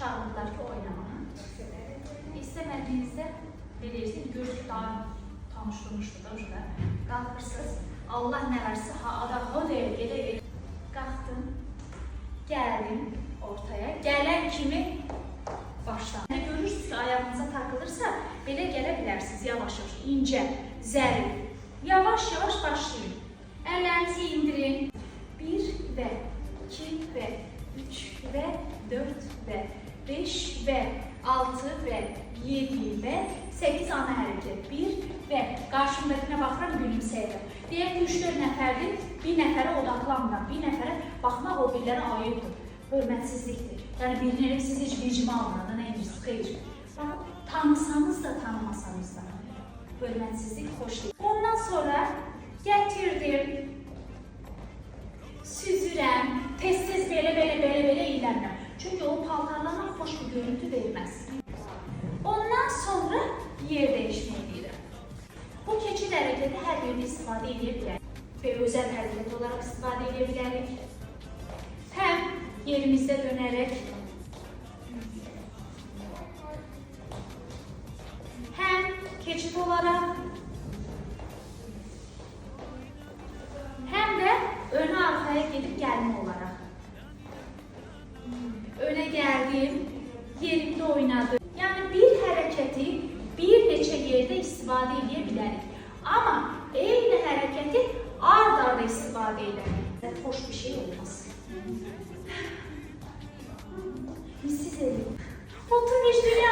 çağırdılar ki oynamağa. İstemədiyinizdə bilirsiniz, görürsünüz daha tanışdırmışdı da orada. Qalxırsınız, Allah nə versə, adam o deyir, gedə. Qalxdım, gəldim ortaya. Gələn kimi başladım. Görürsünüz ki, ayağınıza takılırsa, belə gələ bilərsiniz, yavaş-yavaş, incə, zərif. Yavaş-yavaş başlayın. Əllərinizi indirin. 1 və 2 və 3 və 4 və 5 və 6 və 7 və 8 ana hərəkət. 1 və qarşımdakına baxıram, gülümsəyirəm. Deyək ki, 3-4 nəfərdir, bir nəfərə odaqlanmıram, bir nəfərə baxmaq o birlərə ayıbdır, hörmətsizlikdir. Yəni bilinərək siz heç vicma almadan nə edirsiniz, xeyr. Baxın, tanısanız da, tanımasanız da hörmətsizlik xoş deyil. Ondan sonra gətirdim, süzürəm, tez-tez belə eyləmirəm. Çünki o paltarlarına xoş bir görüntü verməz. Ondan sonra yer dəyişmək edirəm. Bu keçid hərəkəti hər yerdə istifadə edə bilərik və özəl hərəkət olaraq istifadə edə bilərik. Həm yerimizdə dönərək, həm keçid olaraq, həm də önə arxaya gedib gəlmə olaraq. Önə gəldim, yerimdə oynadım. Yəni bir hərəkəti bir neçə yerdə istifadə edə bilərik. Amma eyni hərəkəti ard-arda istifadə edək. Xoş bir şey olmaz. Siz edin. Otur, heç dünya